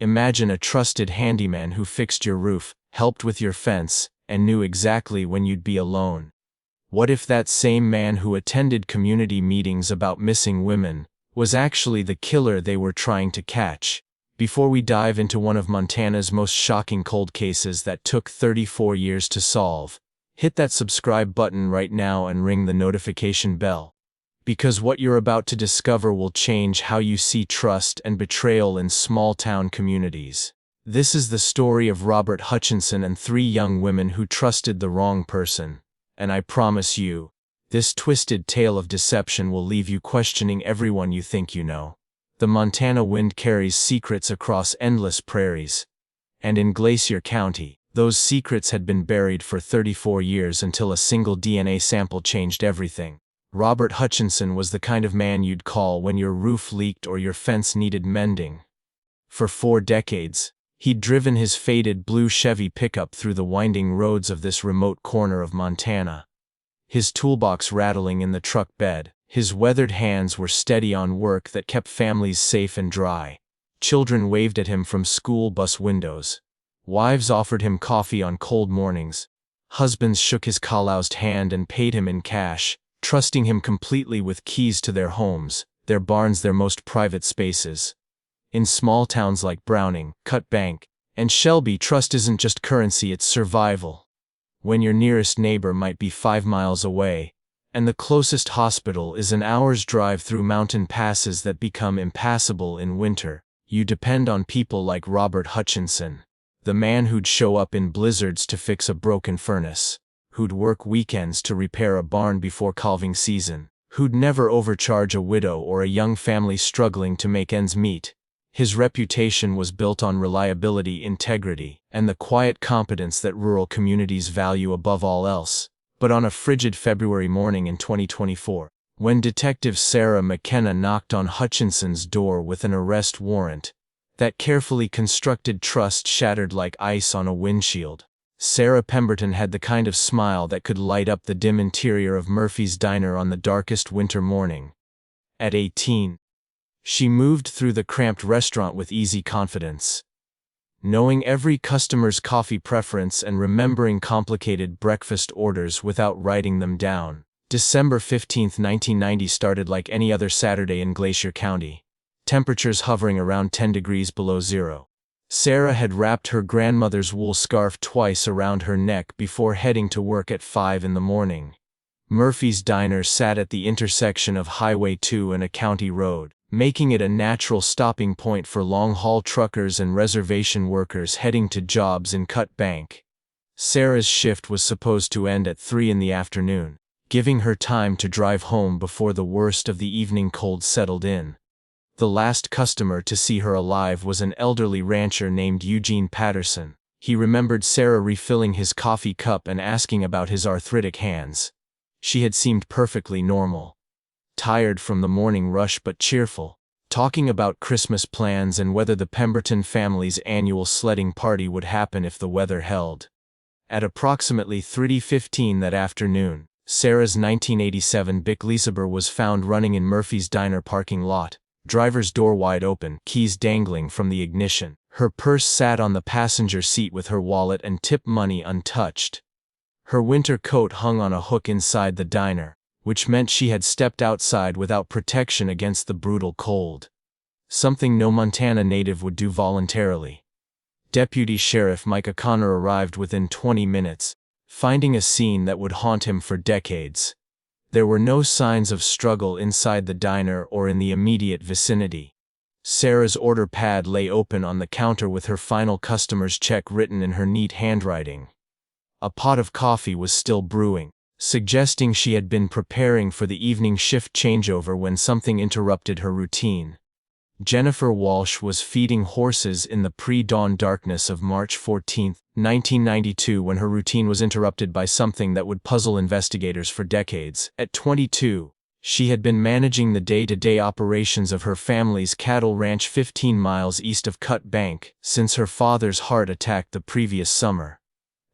Imagine a trusted handyman who fixed your roof, helped with your fence, and knew exactly when you'd be alone. What if that same man who attended community meetings about missing women was actually the killer they were trying to catch? Before we dive into one of Montana's most shocking cold cases that took 34 years to solve, hit that subscribe button right now and ring the notification bell. Because what you're about to discover will change how you see trust and betrayal in small-town communities. This is the story of Robert Hutchinson and 3 young women who trusted the wrong person. And I promise you, this twisted tale of deception will leave you questioning everyone you think you know. The Montana wind carries secrets across endless prairies. And in Glacier County, those secrets had been buried for 34 years until a single DNA sample changed everything. Robert Hutchinson was the kind of man you'd call when your roof leaked or your fence needed mending. For 4 decades, he'd driven his faded blue Chevy pickup through the winding roads of this remote corner of Montana. His toolbox rattling in the truck bed, his weathered hands were steady on work that kept families safe and dry. Children waved at him from school bus windows. Wives offered him coffee on cold mornings. Husbands shook his calloused hand and paid him in cash, trusting him completely with keys to their homes, their barns, their most private spaces. In small towns like Browning, Cut Bank, and Shelby, trust isn't just currency, it's survival. When your nearest neighbor might be 5 miles away, and the closest hospital is an hour's drive through mountain passes that become impassable in winter, you depend on people like Robert Hutchinson, the man who'd show up in blizzards to fix a broken furnace, who'd work weekends to repair a barn before calving season, who'd never overcharge a widow or a young family struggling to make ends meet. His reputation was built on reliability, integrity, and the quiet competence that rural communities value above all else. But on a frigid February morning in 2024, when Detective Sarah McKenna knocked on Hutchinson's door with an arrest warrant, that carefully constructed trust shattered like ice on a windshield. Sarah Pemberton had the kind of smile that could light up the dim interior of Murphy's Diner on the darkest winter morning. At 18, she moved through the cramped restaurant with easy confidence. Knowing every customer's coffee preference and remembering complicated breakfast orders without writing them down. December 15, 1990 started like any other Saturday in Glacier County, temperatures hovering around 10 degrees below zero. Sarah had wrapped her grandmother's wool scarf twice around her neck before heading to work at 5 in the morning. Murphy's Diner sat at the intersection of Highway 2 and a county road, making it a natural stopping point for long-haul truckers and reservation workers heading to jobs in Cut Bank. Sarah's shift was supposed to end at 3 in the afternoon, giving her time to drive home before the worst of the evening cold settled in. The last customer to see her alive was an elderly rancher named Eugene Patterson. He remembered Sarah refilling his coffee cup and asking about his arthritic hands. She had seemed perfectly normal. Tired from the morning rush but cheerful, talking about Christmas plans and whether the Pemberton family's annual sledding party would happen if the weather held. At approximately 3:15 that afternoon, Sarah's 1987 Bic Leasaber was found running in Murphy's Diner parking lot, driver's door wide open, keys dangling from the ignition. Her purse sat on the passenger seat with her wallet and tip money untouched. Her winter coat hung on a hook inside the diner, which meant she had stepped outside without protection against the brutal cold. Something no Montana native would do voluntarily. Deputy Sheriff Mike O'Connor arrived within 20 minutes, finding a scene that would haunt him for decades. There were no signs of struggle inside the diner or in the immediate vicinity. Sarah's order pad lay open on the counter with her final customer's check written in her neat handwriting. A pot of coffee was still brewing, suggesting she had been preparing for the evening shift changeover when something interrupted her routine. Jennifer Walsh was feeding horses in the pre-dawn darkness of March 14, 1992, when her routine was interrupted by something that would puzzle investigators for decades. At 22, she had been managing the day-to-day operations of her family's cattle ranch 15 miles east of Cut Bank since her father's heart attack the previous summer.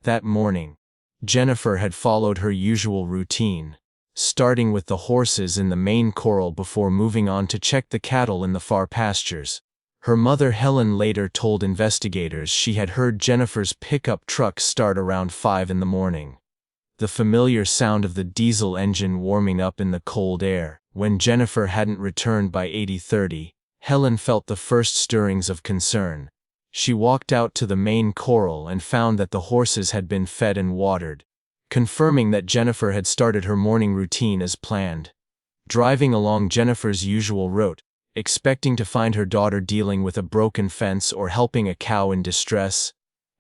That morning, Jennifer had followed her usual routine, starting with the horses in the main corral before moving on to check the cattle in the far pastures. Her mother Helen later told investigators she had heard Jennifer's pickup truck start around 5 in the morning. The familiar sound of the diesel engine warming up in the cold air. When Jennifer hadn't returned by 8:30, Helen felt the first stirrings of concern. She walked out to the main corral and found that the horses had been fed and watered, confirming that Jennifer had started her morning routine as planned. Driving along Jennifer's usual route, expecting to find her daughter dealing with a broken fence or helping a cow in distress,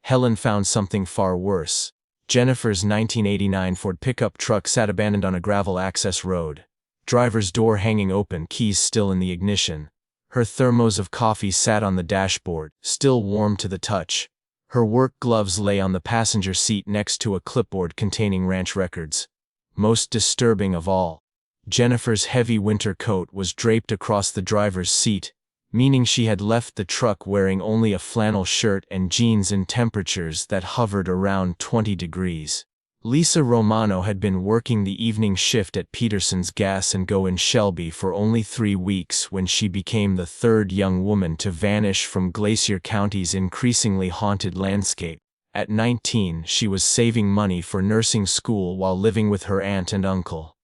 Helen found something far worse. Jennifer's 1989 Ford pickup truck sat abandoned on a gravel access road. Driver's door hanging open, keys still in the ignition. Her thermos of coffee sat on the dashboard, still warm to the touch. Her work gloves lay on the passenger seat next to a clipboard containing ranch records. Most disturbing of all, Jennifer's heavy winter coat was draped across the driver's seat, meaning she had left the truck wearing only a flannel shirt and jeans in temperatures that hovered around 20 degrees. Lisa Romano had been working the evening shift at Peterson's Gas and Go in Shelby for only 3 weeks when she became the third young woman to vanish from Glacier County's increasingly haunted landscape. At 19, she was saving money for nursing school while living with her aunt and uncle.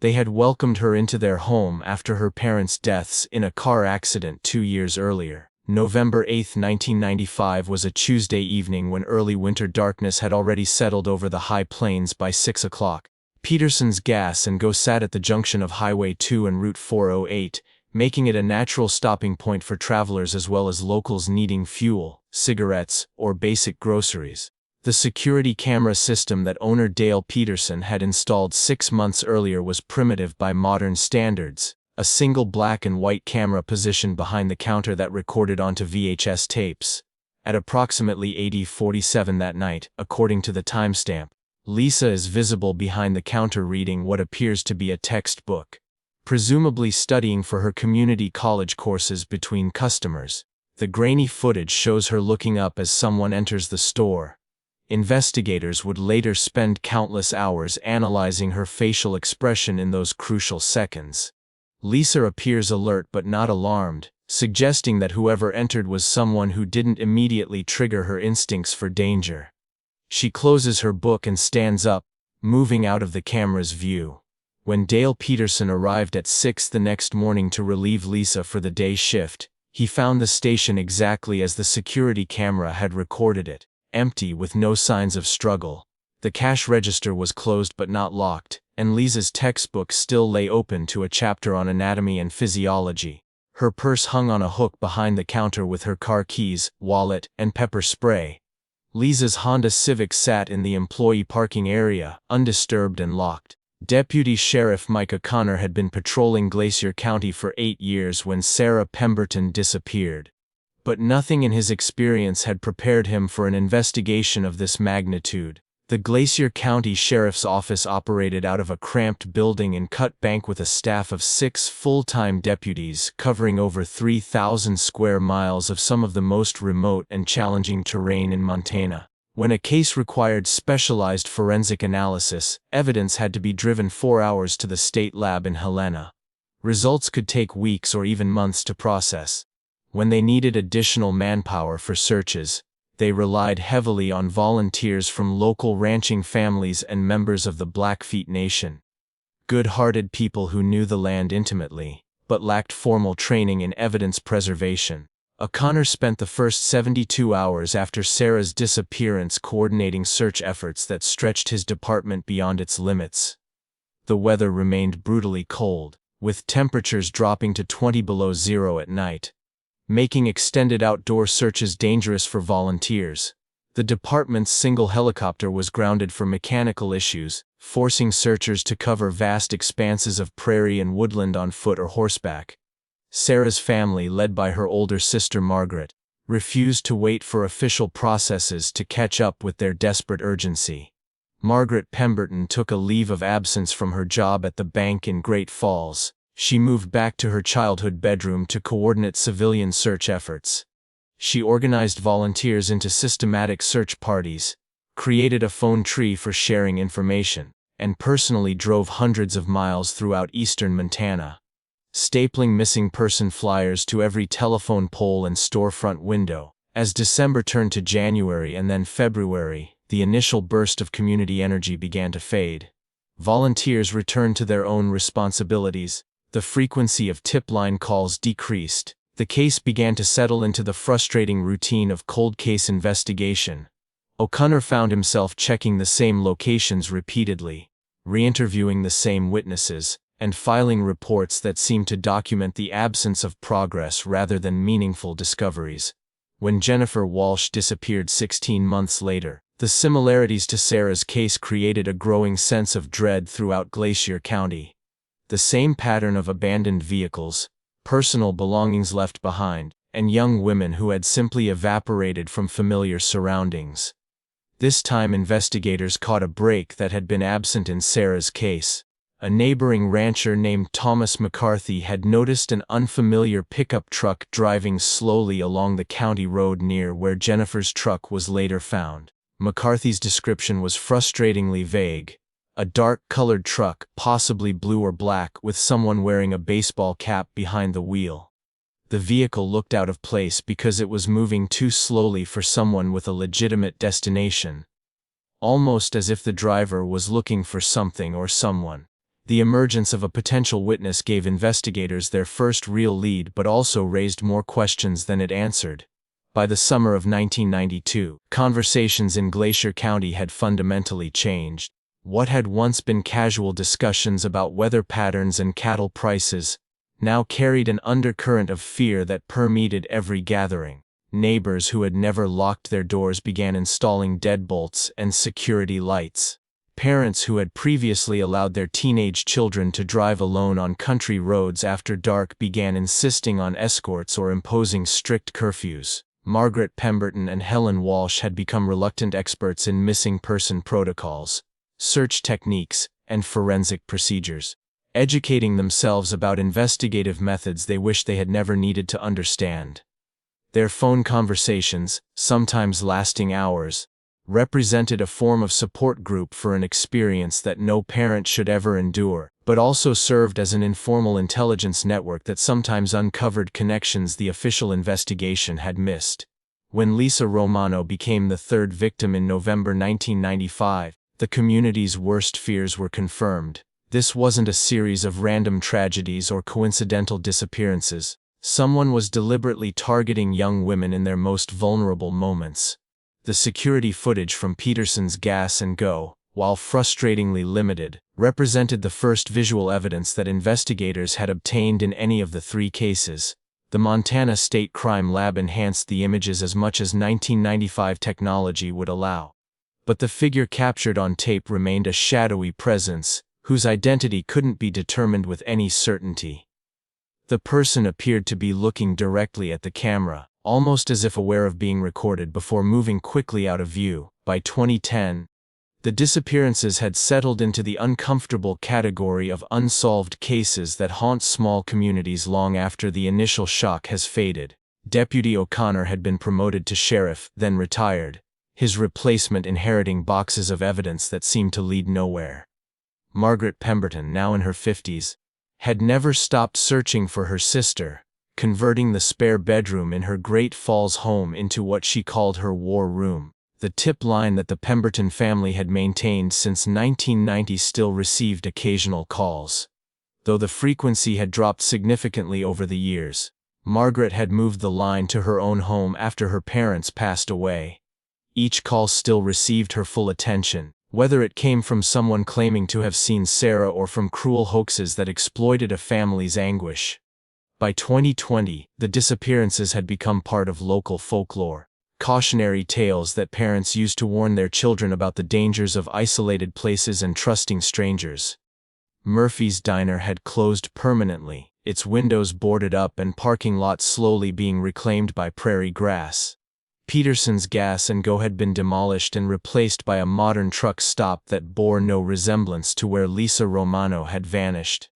They had welcomed her into their home after her parents' deaths in a car accident 2 years earlier. November 8, 1995 was a Tuesday evening when early winter darkness had already settled over the high plains by 6 o'clock. Peterson's Gas and Go sat at the junction of Highway 2 and Route 408, making it a natural stopping point for travelers as well as locals needing fuel, cigarettes, or basic groceries. The security camera system that owner Dale Peterson had installed 6 months earlier was primitive by modern standards. A single black and white camera positioned behind the counter that recorded onto VHS tapes. At approximately 8:47 that night, according to the timestamp, Lisa is visible behind the counter reading what appears to be a textbook, presumably studying for her community college courses between customers. The grainy footage shows her looking up as someone enters the store. Investigators would later spend countless hours analyzing her facial expression in those crucial seconds. Lisa appears alert but not alarmed, suggesting that whoever entered was someone who didn't immediately trigger her instincts for danger. She closes her book and stands up, moving out of the camera's view. When Dale Peterson arrived at 6 the next morning to relieve Lisa for the day shift, he found the station exactly as the security camera had recorded it, empty with no signs of struggle. The cash register was closed but not locked, and Lisa's textbook still lay open to a chapter on anatomy and physiology. Her purse hung on a hook behind the counter with her car keys, wallet, and pepper spray. Lisa's Honda Civic sat in the employee parking area, undisturbed and locked. Deputy Sheriff Mike O'Connor had been patrolling Glacier County for 8 years when Sarah Pemberton disappeared. But nothing in his experience had prepared him for an investigation of this magnitude. The Glacier County Sheriff's Office operated out of a cramped building in Cut Bank with a staff of 6 full-time deputies covering over 3,000 square miles of some of the most remote and challenging terrain in Montana. When a case required specialized forensic analysis, evidence had to be driven 4 hours to the state lab in Helena. Results could take weeks or even months to process. When they needed additional manpower for searches, they relied heavily on volunteers from local ranching families and members of the Blackfeet Nation. Good-hearted people who knew the land intimately, but lacked formal training in evidence preservation. O'Connor spent the first 72 hours after Sarah's disappearance coordinating search efforts that stretched his department beyond its limits. The weather remained brutally cold, with temperatures dropping to 20 below zero at night, making extended outdoor searches dangerous for volunteers. The department's single helicopter was grounded for mechanical issues, forcing searchers to cover vast expanses of prairie and woodland on foot or horseback. Sarah's family, led by her older sister Margaret, refused to wait for official processes to catch up with their desperate urgency. Margaret Pemberton took a leave of absence from her job at the bank in Great Falls. She moved back to her childhood bedroom to coordinate civilian search efforts. She organized volunteers into systematic search parties, created a phone tree for sharing information, and personally drove hundreds of miles throughout eastern Montana. stapling missing person flyers to every telephone pole and storefront window. As December turned to January and then February, the initial burst of community energy began to fade. Volunteers returned to their own responsibilities. The frequency of tip line calls decreased. The case began to settle into the frustrating routine of cold case investigation. O'Connor found himself checking the same locations repeatedly, re-interviewing the same witnesses, and filing reports that seemed to document the absence of progress rather than meaningful discoveries. When Jennifer Walsh disappeared 16 months later, the similarities to Sarah's case created a growing sense of dread throughout Glacier County. The same pattern of abandoned vehicles, personal belongings left behind, and young women who had simply evaporated from familiar surroundings. This time investigators caught a break that had been absent in Sarah's case. A neighboring rancher named Thomas McCarthy had noticed an unfamiliar pickup truck driving slowly along the county road near where Jennifer's truck was later found. McCarthy's description was frustratingly vague. A dark-colored truck, possibly blue or black, with someone wearing a baseball cap behind the wheel. The vehicle looked out of place because it was moving too slowly for someone with a legitimate destination. Almost as if the driver was looking for something or someone. The emergence of a potential witness gave investigators their first real lead but also raised more questions than it answered. By the summer of 1992, conversations in Glacier County had fundamentally changed. What had once been casual discussions about weather patterns and cattle prices now carried an undercurrent of fear that permeated every gathering. Neighbors who had never locked their doors began installing deadbolts and security lights. Parents who had previously allowed their teenage children to drive alone on country roads after dark began insisting on escorts or imposing strict curfews. Margaret Pemberton and Helen Walsh had become reluctant experts in missing person protocols, search techniques, and forensic procedures, educating themselves about investigative methods they wished they had never needed to understand. Their phone conversations, sometimes lasting hours, represented a form of support group for an experience that no parent should ever endure, but also served as an informal intelligence network that sometimes uncovered connections the official investigation had missed. When Lisa Romano became the third victim in November 1995, the community's worst fears were confirmed. This wasn't a series of random tragedies or coincidental disappearances. Someone was deliberately targeting young women in their most vulnerable moments. The security footage from Peterson's Gas and Go, while frustratingly limited, represented the first visual evidence that investigators had obtained in any of the three cases. The Montana State Crime Lab enhanced the images as much as 1995 technology would allow. But the figure captured on tape remained a shadowy presence, whose identity couldn't be determined with any certainty. The person appeared to be looking directly at the camera, almost as if aware of being recorded before moving quickly out of view. By 2010, the disappearances had settled into the uncomfortable category of unsolved cases that haunt small communities long after the initial shock has faded. Deputy O'Connor had been promoted to sheriff, then retired, his replacement inheriting boxes of evidence that seemed to lead nowhere. Margaret Pemberton, now in her 50s, had never stopped searching for her sister, converting the spare bedroom in her Great Falls home into what she called her war room. The tip line that the Pemberton family had maintained since 1990 still received occasional calls. Though the frequency had dropped significantly over the years, Margaret had moved the line to her own home after her parents passed away. Each call still received her full attention, whether it came from someone claiming to have seen Sarah or from cruel hoaxes that exploited a family's anguish. By 2020, the disappearances had become part of local folklore, cautionary tales that parents used to warn their children about the dangers of isolated places and trusting strangers. Murphy's Diner had closed permanently, its windows boarded up and parking lot slowly being reclaimed by prairie grass. Peterson's Gas and Go had been demolished and replaced by a modern truck stop that bore no resemblance to where Lisa Romano had vanished.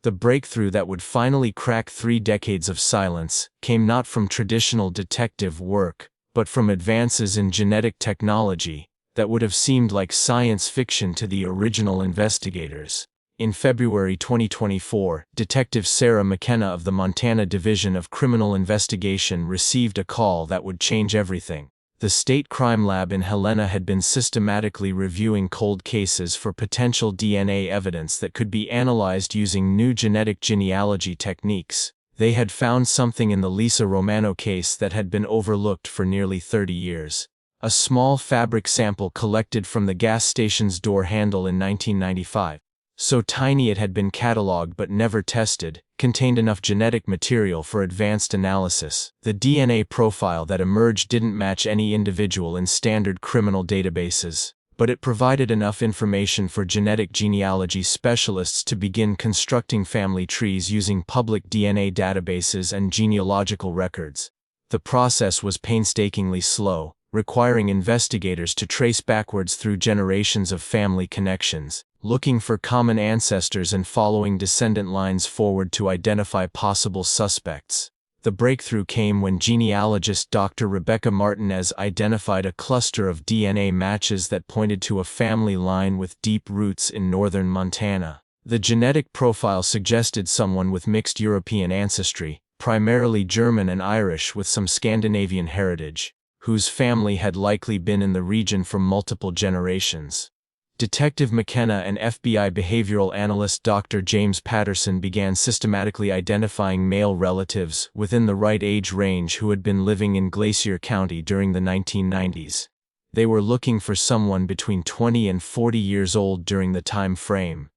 The breakthrough that would finally crack 3 decades of silence came not from traditional detective work, but from advances in genetic technology that would have seemed like science fiction to the original investigators. In February 2024, Detective Sarah McKenna of the Montana Division of Criminal Investigation received a call that would change everything. The state crime lab in Helena had been systematically reviewing cold cases for potential DNA evidence that could be analyzed using new genetic genealogy techniques. They had found something in the Lisa Romano case that had been overlooked for nearly 30 years. A small fabric sample collected from the gas station's door handle in 1995. So tiny it had been catalogued but never tested, contained enough genetic material for advanced analysis. The DNA profile that emerged didn't match any individual in standard criminal databases, but it provided enough information for genetic genealogy specialists to begin constructing family trees using public DNA databases and genealogical records. The process was painstakingly slow, requiring investigators to trace backwards through generations of family connections, looking for common ancestors and following descendant lines forward to identify possible suspects. The breakthrough came when genealogist Dr. Rebecca Martinez identified a cluster of DNA matches that pointed to a family line with deep roots in northern Montana. The genetic profile suggested someone with mixed European ancestry, primarily German and Irish with some Scandinavian heritage, whose family had likely been in the region for multiple generations. Detective McKenna and FBI behavioral analyst Dr. James Patterson began systematically identifying male relatives within the right age range who had been living in Glacier County during the 1990s. They were looking for someone between 20 and 40 years old during the time frame,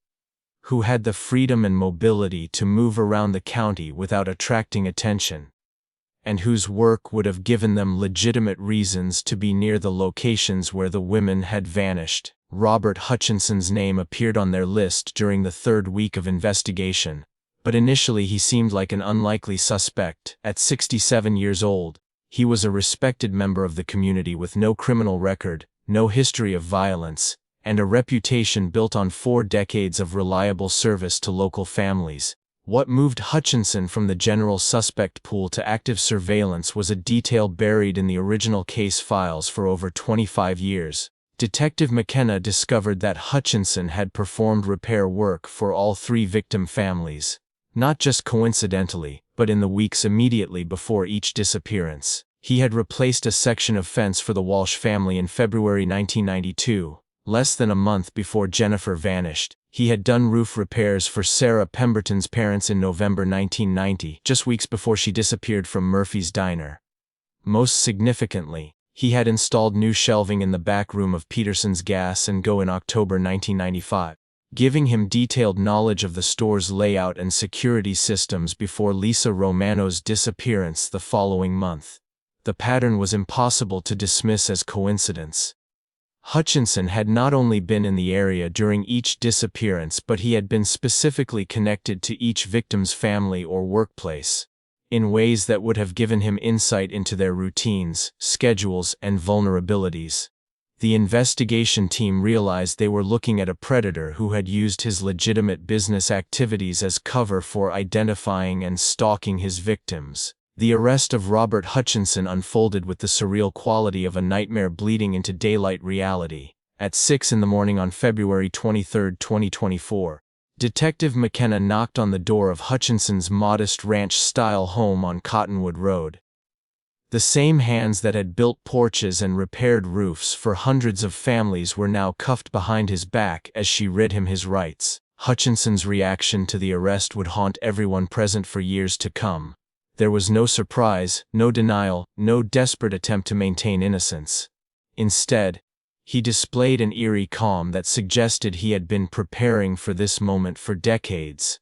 who had the freedom and mobility to move around the county without attracting attention, and whose work would have given them legitimate reasons to be near the locations where the women had vanished. Robert Hutchinson's name appeared on their list during the third week of investigation, but initially he seemed like an unlikely suspect. At 67 years old, he was a respected member of the community with no criminal record, no history of violence, and a reputation built on 4 decades of reliable service to local families. What moved Hutchinson from the general suspect pool to active surveillance was a detail buried in the original case files for over 25 years. Detective McKenna discovered that Hutchinson had performed repair work for all 3 victim families, not just coincidentally, but in the weeks immediately before each disappearance. He had replaced a section of fence for the Walsh family in February 1992, less than a month before Jennifer vanished. He had done roof repairs for Sarah Pemberton's parents in November 1990, just weeks before she disappeared from Murphy's Diner. Most significantly, he had installed new shelving in the back room of Peterson's Gas and Go in October 1995, giving him detailed knowledge of the store's layout and security systems before Lisa Romano's disappearance the following month. The pattern was impossible to dismiss as coincidence. Hutchinson had not only been in the area during each disappearance, but he had been specifically connected to each victim's family or workplace, in ways that would have given him insight into their routines, schedules, and vulnerabilities. The investigation team realized they were looking at a predator who had used his legitimate business activities as cover for identifying and stalking his victims. The arrest of Robert Hutchinson unfolded with the surreal quality of a nightmare bleeding into daylight reality. At 6 in the morning on February 23, 2024, Detective McKenna knocked on the door of Hutchinson's modest ranch-style home on Cottonwood Road. The same hands that had built porches and repaired roofs for hundreds of families were now cuffed behind his back as she rid him his rights. Hutchinson's reaction to the arrest would haunt everyone present for years to come. There was no surprise, no denial, no desperate attempt to maintain innocence. Instead, he displayed an eerie calm that suggested he had been preparing for this moment for decades.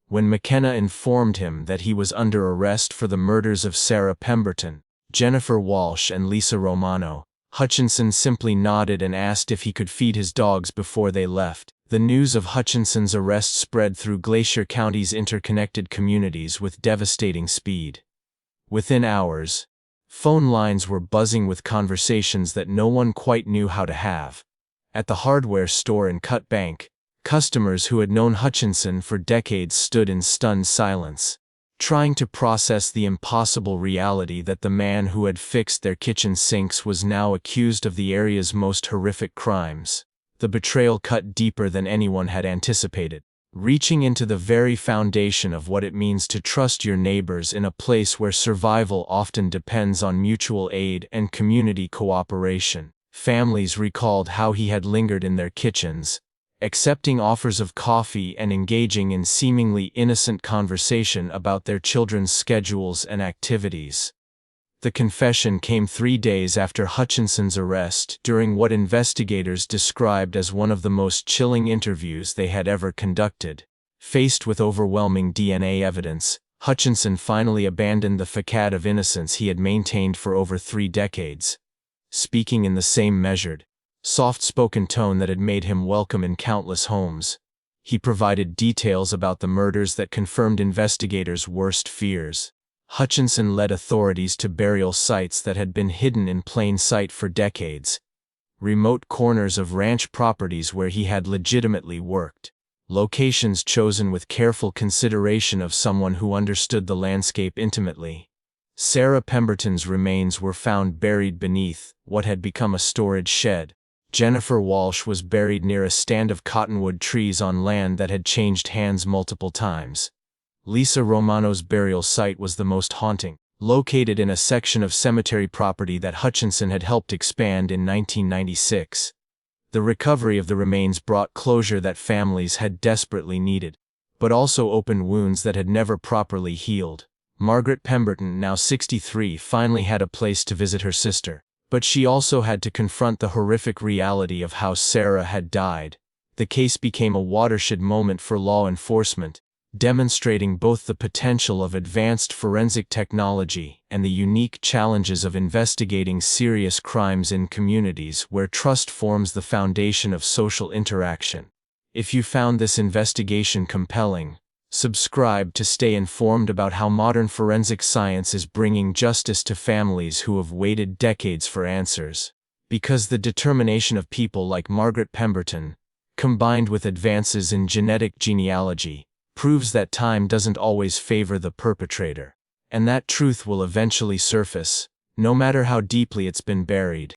When McKenna informed him that he was under arrest for the murders of Sarah Pemberton, Jennifer Walsh, and Lisa Romano, Hutchinson simply nodded and asked if he could feed his dogs before they left. The news of Hutchinson's arrest spread through Glacier County's interconnected communities with devastating speed. Within hours, phone lines were buzzing with conversations that no one quite knew how to have. At the hardware store in Cut Bank, customers who had known Hutchinson for decades stood in stunned silence, trying to process the impossible reality that the man who had fixed their kitchen sinks was now accused of the area's most horrific crimes. The betrayal cut deeper than anyone had anticipated. reaching into the very foundation of what it means to trust your neighbors in a place where survival often depends on mutual aid and community cooperation. Families recalled how he had lingered in their kitchens, accepting offers of coffee and engaging in seemingly innocent conversation about their children's schedules and activities. The confession came 3 days after Hutchinson's arrest, during what investigators described as one of the most chilling interviews they had ever conducted. Faced with overwhelming DNA evidence, Hutchinson finally abandoned the facade of innocence he had maintained for over 3 decades. Speaking in the same measured, soft-spoken tone that had made him welcome in countless homes, he provided details about the murders that confirmed investigators' worst fears. Hutchinson led authorities to burial sites that had been hidden in plain sight for decades, remote corners of ranch properties where he had legitimately worked, locations chosen with careful consideration of someone who understood the landscape intimately. Sarah Pemberton's remains were found buried beneath what had become a storage shed. Jennifer Walsh was buried near a stand of cottonwood trees on land that had changed hands multiple times. Lisa Romano's burial site was the most haunting, located in a section of cemetery property that Hutchinson had helped expand in 1996. The recovery of the remains brought closure that families had desperately needed, but also opened wounds that had never properly healed. Margaret Pemberton, now 63, finally had a place to visit her sister, but she also had to confront the horrific reality of how Sarah had died. The case became a watershed moment for law enforcement, demonstrating both the potential of advanced forensic technology and the unique challenges of investigating serious crimes in communities where trust forms the foundation of social interaction. If you found this investigation compelling, subscribe to stay informed about how modern forensic science is bringing justice to families who have waited decades for answers. Because the determination of people like Margaret Pemberton, combined with advances in genetic genealogy, proves that time doesn't always favor the perpetrator, and that truth will eventually surface, no matter how deeply it's been buried.